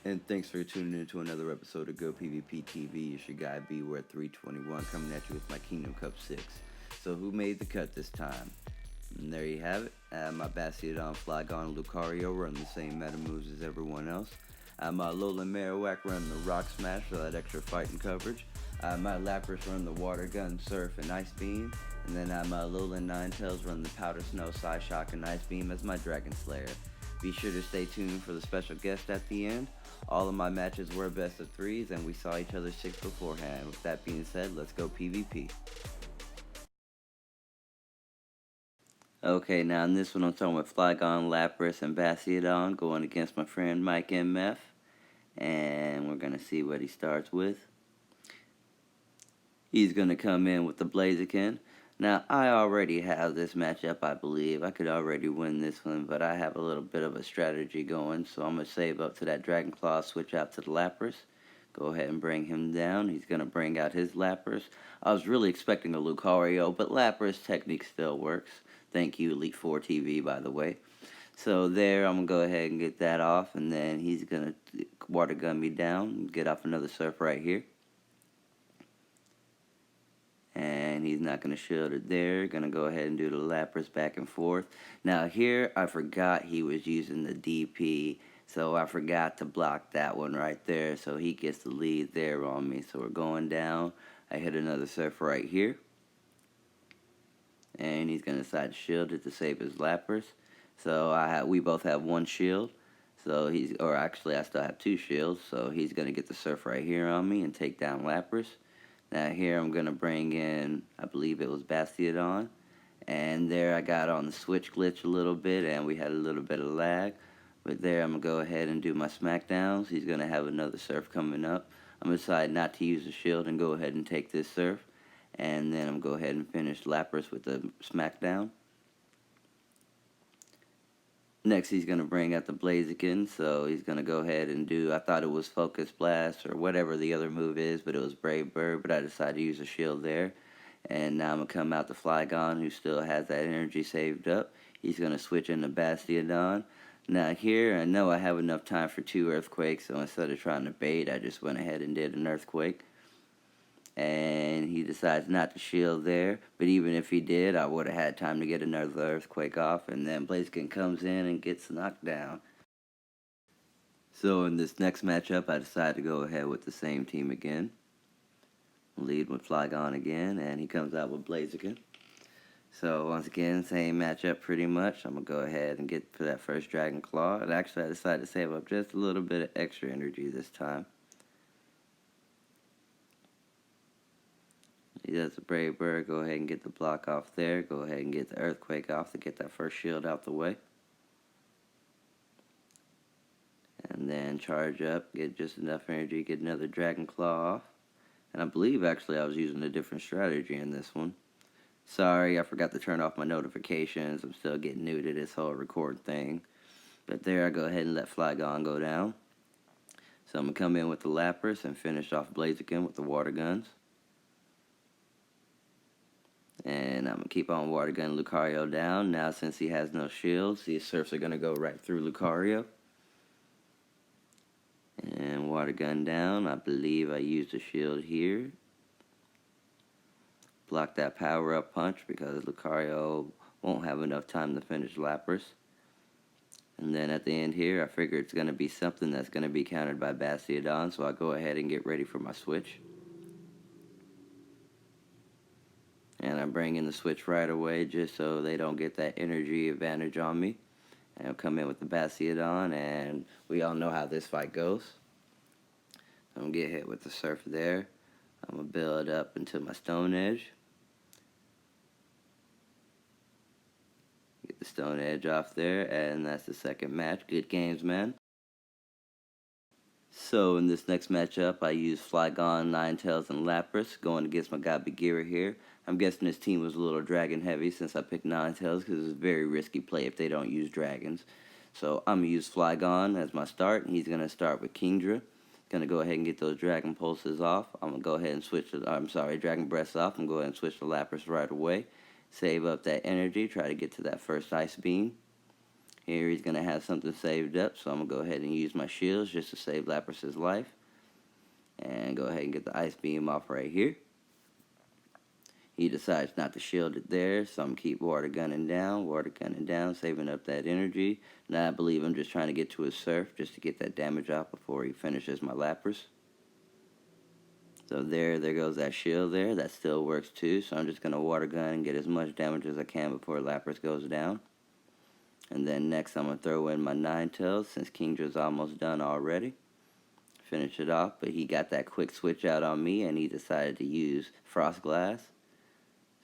And thanks for tuning in to another episode of Go PvP TV. It's your guy Beware 321 coming at you with my Kingdom Cup 6. So who made the cut this time? And there you have it. My Bastiodon, Flygon, and Lucario run the same meta moves as everyone else. My Alolan Marowak run the Rock Smash for that extra fighting coverage. My Lapras run the Water Gun, Surf, and Ice Beam. And then my Alolan Ninetales run the Powder Snow, Psyshock, and Ice Beam as my Dragon Slayer. Be sure to stay tuned for the special guest at the end. All of my matches were best of threes, and we saw each other six beforehand. With that being said, let's go PvP. Okay, now in this one I'm talking with Flygon, Lapras, and Bastiodon going against my friend Mike MF. And we're going to see what he starts with. He's going to come in with the Blaziken. Now, I already have this matchup, I believe. I could already win this one, but I have a little bit of a strategy going, so I'm going to save up to that Dragon Claw, switch out to the Lapras. Go ahead and bring him down. He's going to bring out his Lapras. I was really expecting a Lucario, but Lapras technique still works. Thank you, Elite 4 TV, by the way. So there, I'm going to go ahead and get that off, and then he's going to Water Gun me down, get off another Surf right here. And he's not going to shield it there. Going to go ahead and do the Lapras back and forth. Now here, I forgot he was using the DP. So I forgot to block that one right there. So he gets the lead there on me. So we're going down. I hit another Surf right here. And he's going to decide to shield it to save his Lapras. So we both have one shield. So actually I still have two shields. So he's going to get the Surf right here on me and take down Lapras. Now here I'm going to bring in, I believe it was Bastiodon. And there I got on the switch glitch a little bit and we had a little bit of lag. But there I'm going to go ahead and do my smackdowns. He's going to have another Surf coming up. I'm going to decide not to use the shield and go ahead and take this Surf. And then I'm going to go ahead and finish Lapras with the smackdown. Next, he's going to bring out the Blaziken, so he's going to go ahead and do, I thought it was Focus Blast or whatever the other move is, but it was Brave Bird, but I decided to use a shield there. And now I'm going to come out to Flygon, who still has that energy saved up. He's going to switch into Bastiodon. Now here, I know I have enough time for two Earthquakes, so instead of trying to bait, I just went ahead and did an Earthquake. And he decides not to shield there, but even if he did, I would have had time to get another Earthquake off, and then Blaziken comes in and gets knocked down. So in this next matchup, I decided to go ahead with the same team again. Lead with Flygon again, and he comes out with Blaziken. So once again, same matchup pretty much. I'm going to go ahead and get for that first Dragon Claw, and actually I decided to save up just a little bit of extra energy this time. He does the Brave Bird, go ahead and get the block off there. Go ahead and get the Earthquake off to get that first shield out the way. And then charge up, get just enough energy, get another Dragon Claw off. And I believe actually I was using a different strategy in this one. Sorry, I forgot to turn off my notifications. I'm still getting new to this whole record thing. But there I go ahead and let Flygon go down. So I'm going to come in with the Lapras and finish off Blaziken with the Water Guns. And I'm going to keep on Water Gun Lucario down. Now since he has no shields, these Surfs are going to go right through Lucario. And Water Gun down. I believe I used a shield here. Block that Power Up Punch because Lucario won't have enough time to finish Lapras. And then at the end here, I figure it's going to be something that's going to be countered by Bastiodon, so I'll go ahead and get ready for my switch. And I bring in the switch right away just so they don't get that energy advantage on me. And I'll come in with the Bastiodon, and we all know how this fight goes. I'm going to get hit with the Surf there. I'm going to build up into my Stone Edge. Get the Stone Edge off there, and that's the second match. Good games, man. So in this next matchup, I use Flygon, Ninetales, and Lapras going against my guy Bagheera here. I'm guessing this team was a little dragon heavy since I picked Ninetales because it's a very risky play if they don't use dragons. So I'm going to use Flygon as my start, and he's going to start with Kingdra. Going to go ahead and get those Dragon Pulses off. I'm going to go ahead and switch Dragon Breaths off. I'm going to go ahead and switch to Lapras right away. Save up that energy, try to get to that first Ice Beam. Here he's going to have something saved up, so I'm going to go ahead and use my shields just to save Lapras's life. And go ahead and get the ice beam off right here. He decides not to shield it there, so I'm going to keep water gunning down, saving up that energy. Now I believe I'm just trying to get to his surf just to get that damage off before he finishes my Lapras. So there goes that shield there. That still works too, so I'm just going to water gun and get as much damage as I can before Lapras goes down. And then next I'm going to throw in my Ninetales since Kingdra's almost done already. Finish it off, but he got that quick switch out on me and he decided to use Frost Glass.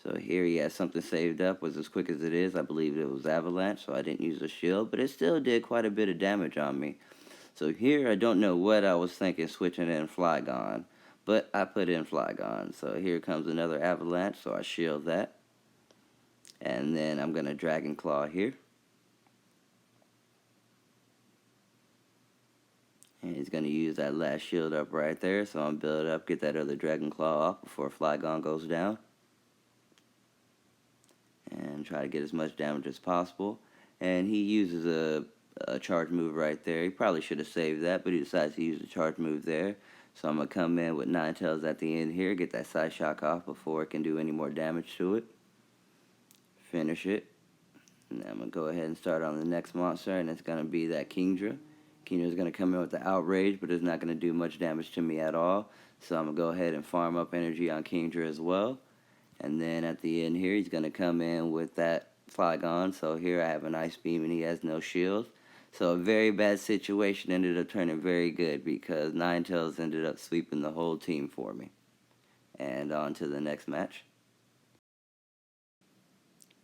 So here he has something saved up, was as quick as it is. I believe it was Avalanche, so I didn't use a shield, but it still did quite a bit of damage on me. So here I don't know what I was thinking switching in Flygon, but I put in Flygon. So here comes another Avalanche, so I shield that. And then I'm going to Dragon Claw here. And he's going to use that last shield up right there, so I'm going to build up, get that other Dragon Claw off before Flygon goes down. And try to get as much damage as possible. And he uses a charge move right there. He probably should have saved that, but he decides to use a charge move there. So I'm going to come in with Ninetales at the end here, get that Side Shock off before it can do any more damage to it. Finish it. And I'm going to go ahead and start on the next monster, and it's going to be that Kingdra. Kingdra's going to come in with the Outrage, but it's not going to do much damage to me at all. So I'm going to go ahead and farm up energy on Kingdra as well. And then at the end here, he's going to come in with that Flygon. So here I have an Ice Beam and he has no shield. So a very bad situation ended up turning very good because Ninetales ended up sweeping the whole team for me. And on to the next match.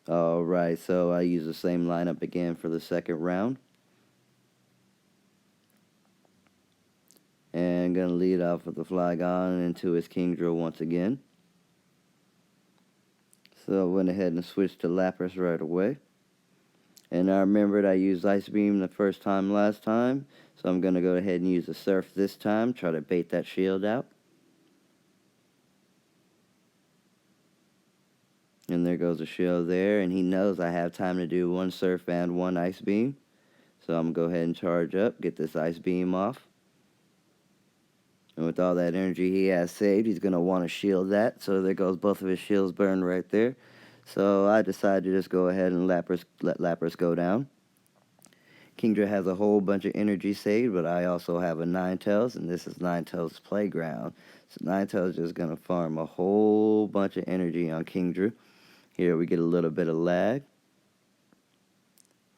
Alright, so I use the same lineup again for the second round. And going to lead off with the Flygon into his Kingdra once again. So I went ahead and switched to Lapras right away. And I remembered I used Ice Beam the first time last time. So I'm going to go ahead and use a Surf this time. Try to bait that shield out. And there goes the shield there. And he knows I have time to do one Surf and one Ice Beam. So I'm going to go ahead and charge up. Get this Ice Beam off. And with all that energy he has saved, he's going to want to shield that. So there goes both of his shields burned right there. So I decided to just go ahead and let Lapras go down. Kingdra has a whole bunch of energy saved, but I also have a Ninetales, and this is Ninetales' playground. So Ninetales is just going to farm a whole bunch of energy on Kingdra. Here we get a little bit of lag.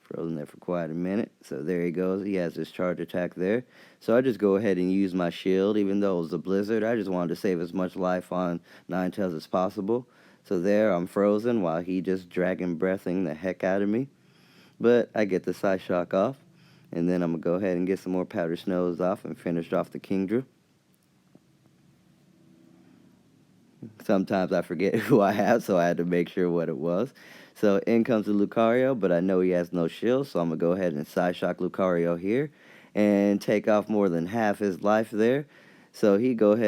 Frozen there for quite a minute. So there he goes. He has his charge attack there. So I just go ahead and use my shield. Even though it was a blizzard, I just wanted to save as much life on Ninetales as possible. So there I'm frozen while he just dragon breathing the heck out of me. But I get the Side Shock off. And then I'm going to go ahead and get some more Powder Snows off and finish off the Kingdra. Sometimes I forget who I have, so I had to make sure what it was. So in comes the Lucario, but I know he has no shield, so I'm going to go ahead and Side Shock Lucario here and take off more than half his life there. So he goes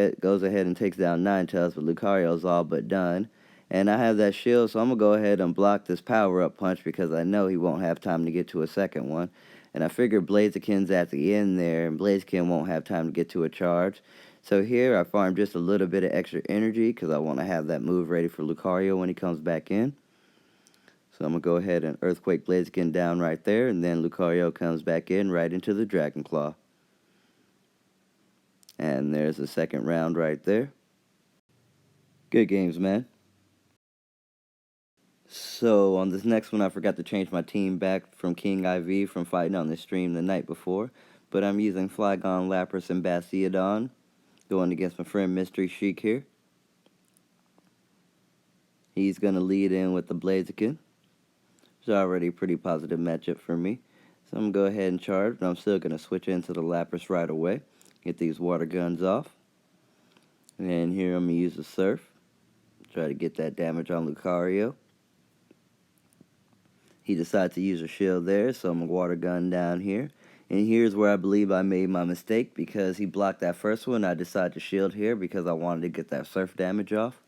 ahead and takes down Ninetales, but Lucario's all but done. And I have that shield, so I'm going to go ahead and block this power-up punch because I know he won't have time to get to a second one. And I figure Blaziken's at the end there, and Blaziken won't have time to get to a charge. So here I farm just a little bit of extra energy because I want to have that move ready for Lucario when he comes back in. So I'm going to go ahead and Earthquake Blaziken down right there, and then Lucario comes back in right into the Dragon Claw. And there's the second round right there. Good games, man. So on this next one, I forgot to change my team back from King IV from fighting on the stream the night before. But I'm using Flygon, Lapras, and Bastiodon, going against my friend Mystery Sheik here. He's going to lead in with the Blaziken. It's already a pretty positive matchup for me. So I'm going to go ahead and charge, but I'm still going to switch into the Lapras right away. Get these water guns off. And here I'm going to use the Surf. Try to get that damage on Lucario. He decides to use a shield there, so I'm going to water gun down here. And here's where I believe I made my mistake because he blocked that first one. I decided to shield here because I wanted to get that Surf damage off.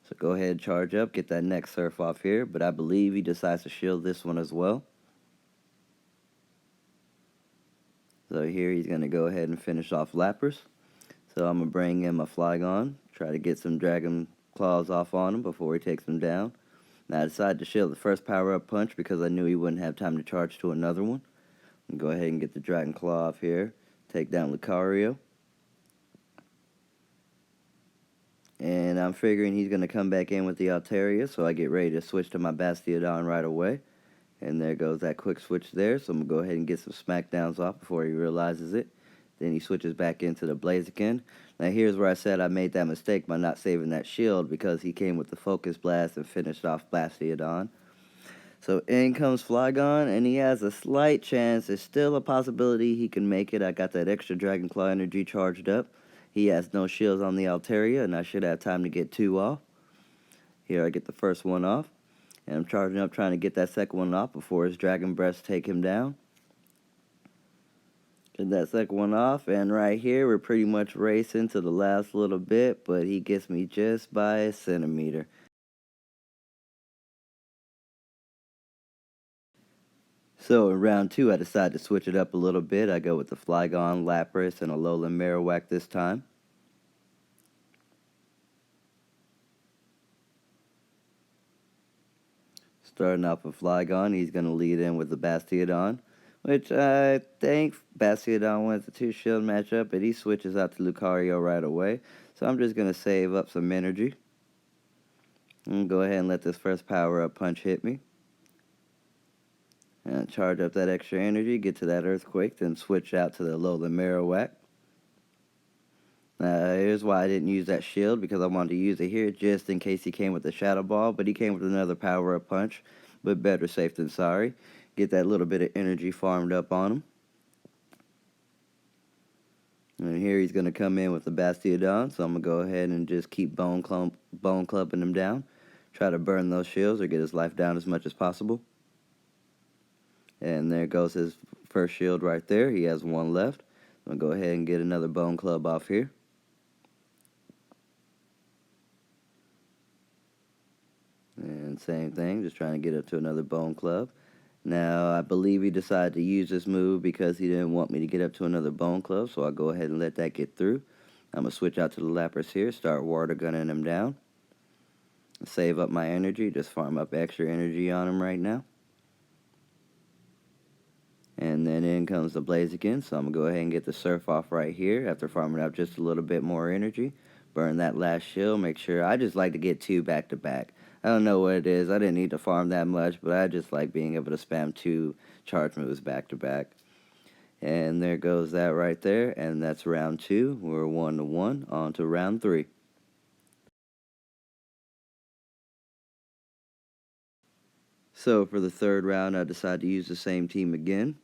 So go ahead and charge up, get that next Surf off here. But I believe he decides to shield this one as well. So here he's going to go ahead and finish off Lapras. So I'm going to bring in my Flygon, try to get some Dragon Claws off on him before he takes him down. Now I decided to shield the first power-up punch because I knew he wouldn't have time to charge to another one. And go ahead and get the Dragon Claw off here, take down Lucario. And I'm figuring he's going to come back in with the Altaria, so I get ready to switch to my Bastiodon right away. And there goes that quick switch there, so I'm going to go ahead and get some smackdowns off before he realizes it. Then he switches back into the Blaziken. Now here's where I said I made that mistake by not saving that shield because he came with the Focus Blast and finished off Bastiodon. So in comes Flygon, and he has a slight chance. There's still a possibility he can make it. I got that extra Dragon Claw energy charged up. He has no shields on the Altaria, and I should have time to get 2 off. Here I get the first one off. And I'm charging up trying to get that second one off before his Dragon Breath take him down. Get that second one off, and right here we're pretty much racing to the last little bit, but he gets me just by a centimeter. So in round 2 I decide to switch it up a little bit. I go with the Flygon, Lapras, and a Alolan Marowak this time. Starting off with Flygon, he's going to lead in with the Bastiodon, which I think Bastiodon wins the 2-shield matchup, but he switches out to Lucario right away. So I'm just going to save up some energy. And go ahead and let this first power-up punch hit me. And charge up that extra energy, get to that Earthquake, then switch out to the Alolan Marowak. Here's why I didn't use that shield, because I wanted to use it here just in case he came with the Shadow Ball, but he came with another power-up punch, but better safe than sorry. Get that little bit of energy farmed up on him. And here he's going to come in with the Bastiodon, so I'm going to go ahead and just keep bone clubbing him down. Try to burn those shields or get his life down as much as possible. And there goes his first shield right there. He has one left. I'm going to go ahead and get another bone club off here. And same thing, just trying to get up to another bone club. Now, I believe he decided to use this move because he didn't want me to get up to another bone club, so I'll go ahead and let that get through. I'm going to switch out to the Lapras here, start water gunning him down. Save up my energy, just farm up extra energy on him right now. And then in comes the Blaziken, so I'm going to go ahead and get the Surf off right here after farming up just a little bit more energy. Burn that last shield, make sure. I just like to get 2 back to back. I don't know what it is. I didn't need to farm that much, but I just like being able to spam 2 charge moves back to back. And there goes that right there, and that's round 2. We're 1-1, on to round 3. So for the third round, I decided to use the same team again.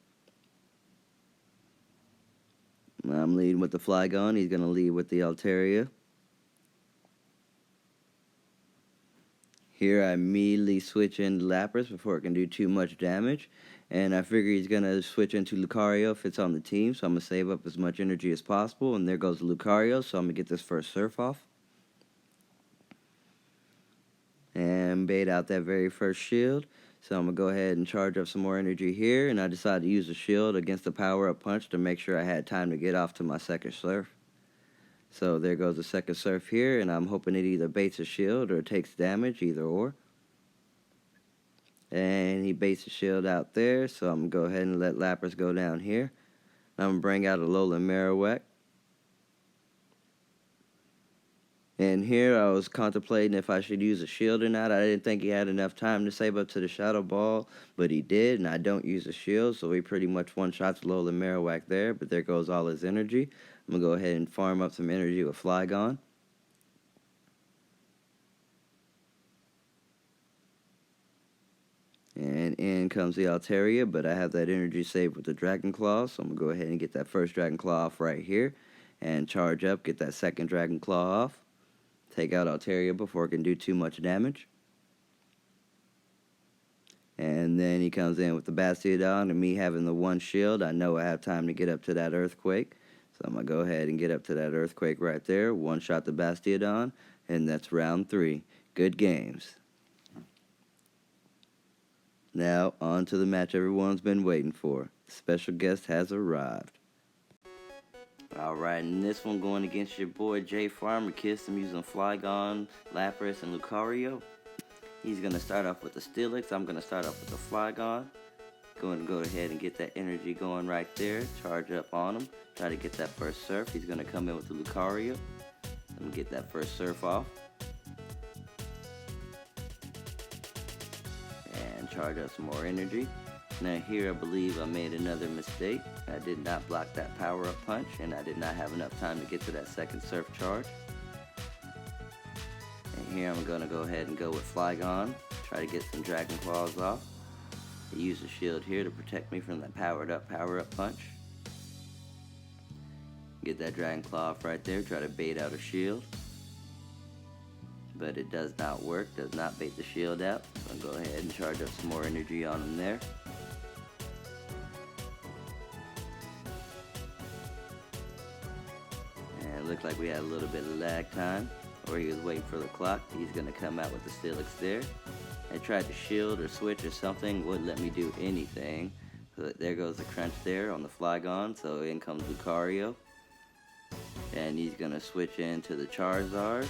I'm leading with the Flygon. He's going to lead with the Altaria. Here I immediately switch into Lapras before it can do too much damage. And I figure he's going to switch into Lucario if it's on the team. So I'm going to save up as much energy as possible. And there goes Lucario. So I'm going to get this first Surf off. And bait out that very first shield. So I'm going to go ahead and charge up some more energy here. And I decided to use a shield against the power-up punch to make sure I had time to get off to my second Surf. So there goes the second Surf here, and I'm hoping it either baits a shield or takes damage, either or. And he baits a shield out there, so I'm going to go ahead and let Lapras go down here. I'm going to bring out a Alolan Marowak. And here I was contemplating if I should use a shield or not. I didn't think he had enough time to save up to the Shadow Ball, but he did, and I don't use a shield, so he pretty much one-shots Alolan Marowak there, but there goes all his energy. I'm going to go ahead and farm up some energy with Flygon. And in comes the Altaria, but I have that energy saved with the Dragon Claw, so I'm going to go ahead and get that first Dragon Claw off right here. And charge up, get that second Dragon Claw off. Take out Altaria before it can do too much damage. And then he comes in with the Bastiodon, and me having the one shield, I know I have time to get up to that Earthquake. So I'm going to go ahead and get up to that Earthquake right there. One-shot the Bastiodon, and that's round 3. Good games. Now, on to the match everyone's been waiting for. The special guest has arrived. Alright, and this one going against your boy Jay Farmer Kiss. I'm using Flygon, Lapras, and Lucario. He's going to start off with the Steelix. I'm going to start off with the Flygon. Going to go ahead and get that energy going right there. Charge up on him. Try to get that first surf. He's going to come in with the Lucario. Let me get that first surf off. And charge up some more energy. Now here I believe I made another mistake. I did not block that power-up punch, and I did not have enough time to get to that second surf charge. And here I'm going to go ahead and go with Flygon. Try to get some Dragon Claws off. I use the shield here to protect me from that power-up punch. Get that Dragon Claw off right there. Try to bait out a shield. But it does not work. Does not bait the shield out. So I'll go ahead and charge up some more energy on him there. Looked like we had a little bit of lag time, or he was waiting for the clock. He's going to come out with the Steelix there. I tried to shield or switch or something, wouldn't let me do anything. So there goes the crunch there on the Flygon, so in comes Lucario. And he's going to switch into the Charizard,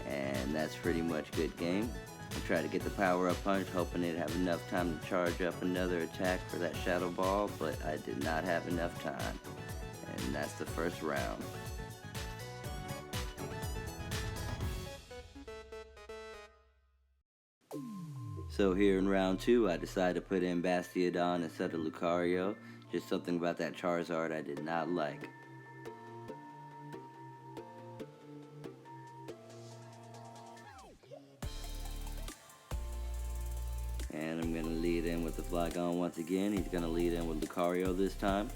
and that's pretty much good game. I tried to get the power-up punch, hoping it'd have enough time to charge up another attack for that Shadow Ball, but I did not have enough time. And that's the first round. So here in round 2, I decided to put in Bastiodon instead of Lucario. Just something about that Charizard I did not like. And I'm going to lead in with the Flygon once again. He's going to lead in with Lucario this time.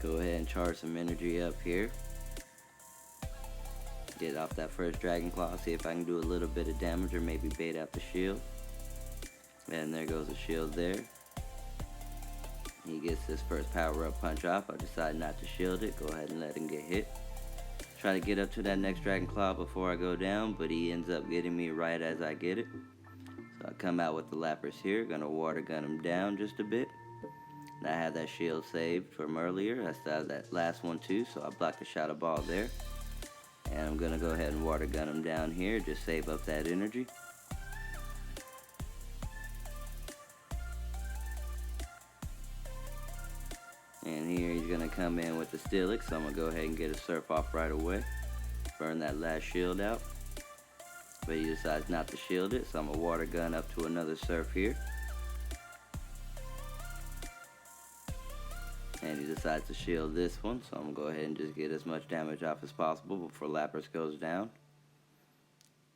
Go ahead and charge some energy up here. Get off that first Dragon Claw, see if I can do a little bit of damage or maybe bait out the shield. And there goes the shield there. He gets this first power-up punch off. I decide not to shield it. Go ahead and let him get hit. Try to get up to that next Dragon Claw before I go down, but he ends up getting me right as I get it. So I come out with the Lapras here. Gonna water gun him down just a bit. And I had that shield saved from earlier. I still have that last one too, so I blocked the Shadow Ball there. And I'm going to go ahead and water gun him down here, just save up that energy. And here he's going to come in with the Steelix, so I'm going to go ahead and get a surf off right away. Burn that last shield out. But he decides not to shield it, so I'm going to water gun up to another surf here. And he decides to shield this one, so I'm going to go ahead and just get as much damage off as possible before Lapras goes down.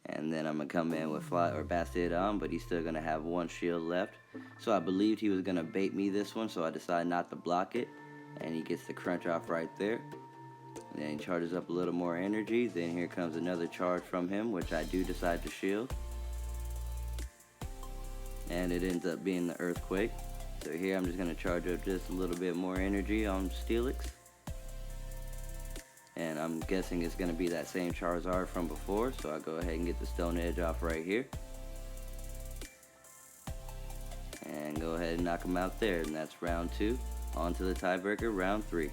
And then I'm going to come in with Bastiodon, but he's still going to have one shield left. So I believed he was going to bait me this one, so I decided not to block it. And he gets the crunch off right there. And then he charges up a little more energy. Then here comes another charge from him, which I do decide to shield. And it ends up being the Earthquake. So here I'm just going to charge up just a little bit more energy on Steelix. And I'm guessing it's going to be that same Charizard from before, so I'll go ahead and get the Stone Edge off right here. And go ahead and knock him out there, and that's round 2. On to the tiebreaker, round 3.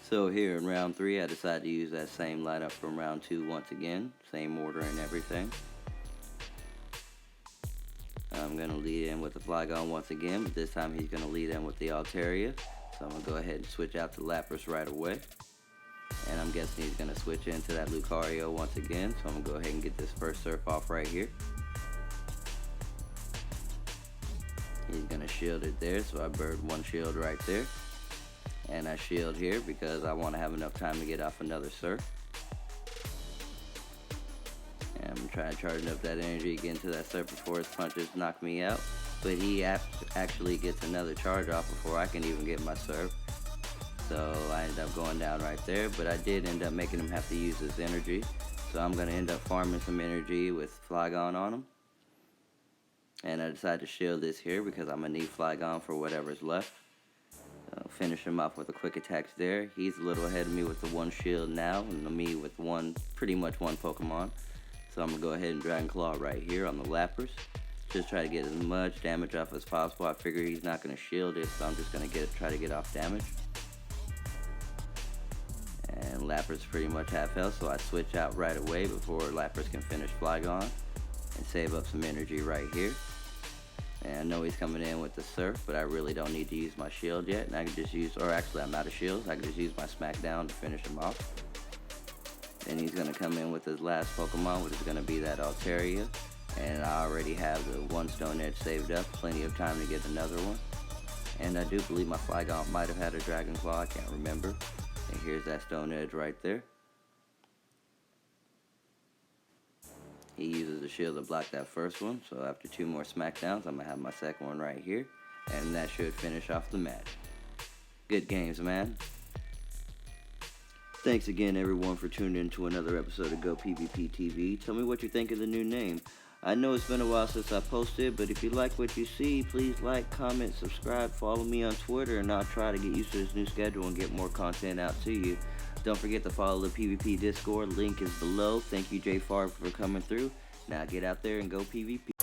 So here in round 3, I decided to use that same lineup from round 2 once again. Same order and everything. I'm going to lead in with the Flygon once again, but this time he's going to lead in with the Altaria. So I'm going to go ahead and switch out to Lapras right away. And I'm guessing he's going to switch into that Lucario once again. So I'm going to go ahead and get this first surf off right here. He's going to shield it there, so I burned one shield right there. And I shield here because I want to have enough time to get off another surf. And I'm trying to charge up that energy, get into that surf before his punches knock me out. But he actually gets another charge off before I can even get my surf. So I ended up going down right there, but I did end up making him have to use his energy. So I'm going to end up farming some energy with Flygon on him. And I decided to shield this here because I'm going to need Flygon for whatever's left. Finish him off with the quick attacks there. He's a little ahead of me with the one shield now, and me with pretty much one Pokemon. So I'm going to go ahead and Dragon Claw right here on the Lapras. Just try to get as much damage off as possible. I figure he's not going to shield it, so I'm just going to try to get off damage. And Lapras pretty much half health, so I switch out right away before Lapras can finish Flygon and save up some energy right here. And I know he's coming in with the Surf, but I really don't need to use my shield yet. And I can just use, or actually I'm out of shields, I can just use my Smackdown to finish him off. And he's going to come in with his last Pokemon, which is going to be that Altaria. And I already have the one Stone Edge saved up, plenty of time to get another one. And I do believe my Flygon might have had a Dragon Claw, I can't remember. And here's that Stone Edge right there. He uses the shield to block that first one, so after 2 more Smackdowns, I'm going to have my second one right here. And that should finish off the match. Good games, man. Thanks again, everyone, for tuning in to another episode of Go PvP TV. Tell me what you think of the new name. I know it's been a while since I posted, but if you like what you see, please like, comment, subscribe, follow me on Twitter, and I'll try to get used to this new schedule and get more content out to you. Don't forget to follow the PvP Discord. Link is below. Thank you, Jay Farb, for coming through. Now get out there and go PvP.